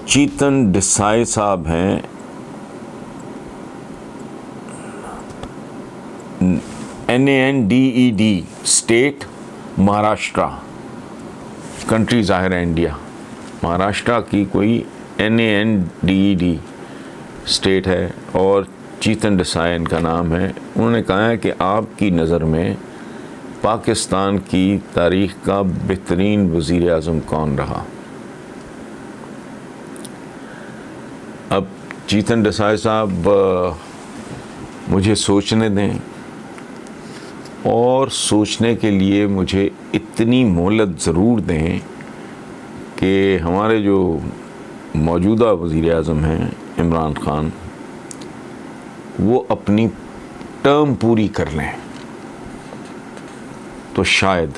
چیتن ڈسائی صاحب ہیں NANDED state Maharashtra, country ظاہر ہے انڈیا، مہاراشٹرا کی کوئی NANDED اسٹیٹ ہے اور چیتن ڈسائی ان کا نام ہے. انہوں نے کہا ہے کہ آپ کی نظر میں پاکستان کی تاریخ کا بہترین وزیر اعظم کون رہا؟ اب چیتن ڈسائی صاحب مجھے سوچنے دیں، اور سوچنے کے لیے مجھے اتنی مہلت ضرور دیں کہ ہمارے جو موجودہ وزیر اعظم ہیں عمران خان، وہ اپنی ٹرم پوری کر لیں. تو شاید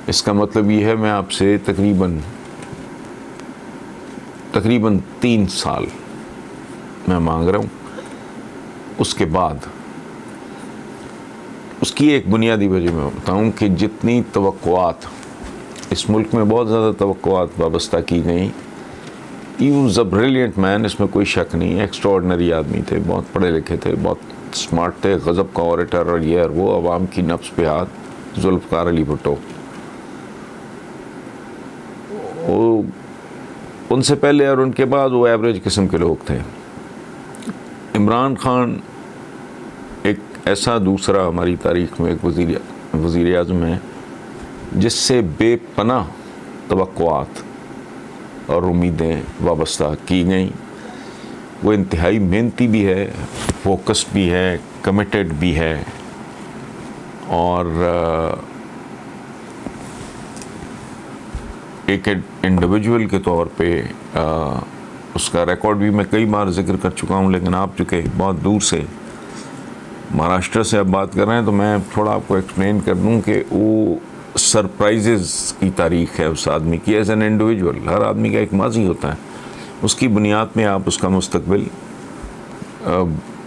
اس کا مطلب یہ ہے میں آپ سے تقریباً 3 سال میں مانگ رہا ہوں. اس کے بعد اس کی ایک بنیادی وجہ میں بتاؤں کہ جتنی توقعات اس ملک میں، بہت زیادہ توقعات وابستہ کی گئیں. ہی واز اے بریلینٹ مین، اس میں کوئی شک نہیں، ایکسٹراڈنری آدمی تھے، بہت پڑھے لکھے تھے، بہت اسمارٹ تھے، غضب کا اوریٹر، اور یہ اور وہ، عوام کی نبض پہ ہاتھ. ذوالفقار علی بھٹو، ان سے پہلے اور ان کے بعد وہ ایوریج قسم کے لوگ تھے. عمران خان ایک ایسا دوسرا ہماری تاریخ میں ایک وزیر اعظم ہے جس سے بے پناہ توقعات اور امیدیں وابستہ کی گئیں. وہ انتہائی محنتی بھی ہے، فوکسڈ بھی ہے، کمیٹڈ بھی ہے، اور ایک انڈیویجول کے طور پہ اس کا ریکارڈ بھی میں کئی بار ذکر کر چکا ہوں. لیکن آپ چونکہ بہت دور سے مہاراشٹر سے آپ بات کر رہے ہیں تو میں تھوڑا آپ کو ایکسپلین کر دوں کہ وہ سرپرائزز کی تاریخ ہے اس آدمی کی ایز این انڈیویجول. ہر آدمی کا ایک ماضی ہوتا ہے، اس کی بنیاد میں آپ اس کا مستقبل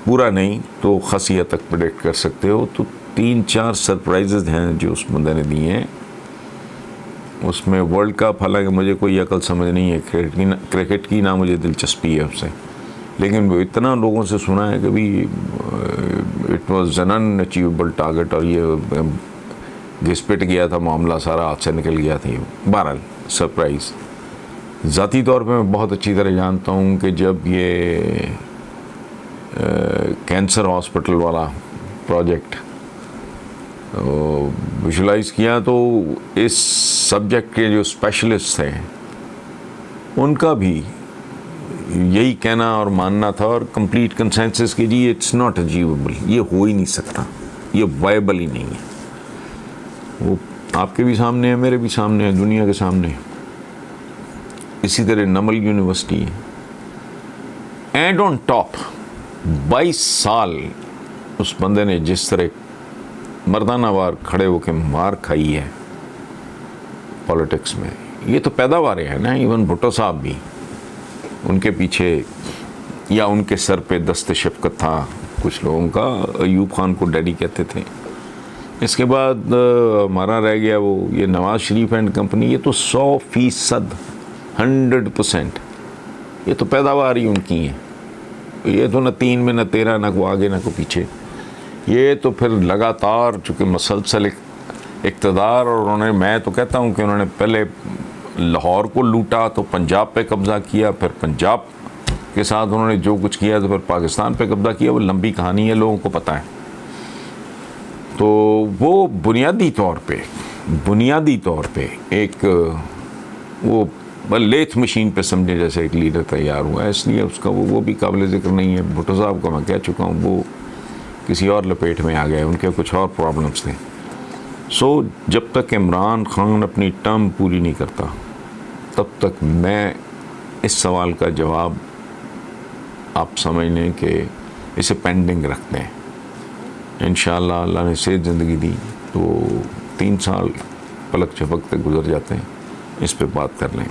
پورا نہیں تو خاصی حد تک پریڈکٹ کر سکتے ہو. تو 3-4 سرپرائزز ہیں جو اس بندے نے دیے ہیں. اس میں ورلڈ کپ، حالانکہ مجھے کوئی عقل سمجھ نہیں ہے کرکٹ کی، نہ مجھے دلچسپی ہے اس سے، لیکن وہ اتنا لوگوں سے سنا ہے کہ بھی it was an in achievable target, اور یہ گھس پٹ گیا تھا معاملہ، سارا ہاتھ سے نکل گیا تھا. بہرحال سرپرائز. ذاتی طور پہ میں بہت اچھی طرح جانتا ہوں کہ جب یہ کینسر ہاسپٹل والا پروجیکٹ ویژولائز کیا تو اس سبجیکٹ کے جو اسپیشلسٹ تھے ان کا بھی یہی کہنا اور ماننا تھا، اور کمپلیٹ کنسنسس کہ جی اٹس ناٹ اچیویبل، یہ ہو ہی نہیں سکتا، یہ وائبل ہی نہیں ہے. وہ آپ کے بھی سامنے ہے، میرے بھی سامنے ہے، دنیا کے سامنے ہے. اسی طرح نمل یونیورسٹی ہے. اینڈ آن ٹاپ 22 سال اس بندے نے جس طرح مردانہ وار کھڑے ہو کے مار کھائی ہے پالیٹکس میں، یہ تو پیداواریں ہیں نا. ایون بھٹو صاحب بھی، ان کے پیچھے یا ان کے سر پہ دست شفقت تھا کچھ لوگوں کا. ایوب خان کو ڈیڈی کہتے تھے. اس کے بعد ہمارا رہ گیا وہ یہ نواز شریف اینڈ کمپنی. یہ تو 100%، 100%، یہ تو پیداوار ہی ان کی ہے. یہ تو نہ 3 میں، نہ 13، نہ کو آگے، نہ کو پیچھے. یہ تو پھر لگاتار چونکہ مسلسل اقتدار، اور انہوں نے، میں تو کہتا ہوں کہ انہوں نے پہلے لاہور کو لوٹا تو پنجاب پہ قبضہ کیا، پھر پنجاب کے ساتھ انہوں نے جو کچھ کیا تو پھر پاکستان پہ قبضہ کیا. وہ لمبی کہانی ہے، لوگوں کو پتہ ہے. تو وہ بنیادی طور پہ ایک وہ لیتھ مشین پہ سمجھے جیسے ایک لیڈر تیار ہوا ہے. اس لیے اس کا وہ بھی قابل ذکر نہیں ہے. بھٹو صاحب کو میں کہہ چکا ہوں، وہ کسی اور لپیٹ میں آ گئے، ان کے کچھ اور پرابلمس تھے. سو جب تک عمران خان اپنی ٹرم پوری نہیں کرتا تب تک میں اس سوال کا جواب آپ سمجھ لیں کہ اسے پینڈنگ رکھتے ہیں. انشاءاللہ اللہ نے صحت زندگی دی تو 3 سال پلک جھپکتے گزر جاتے ہیں، اس پہ بات کر لیں.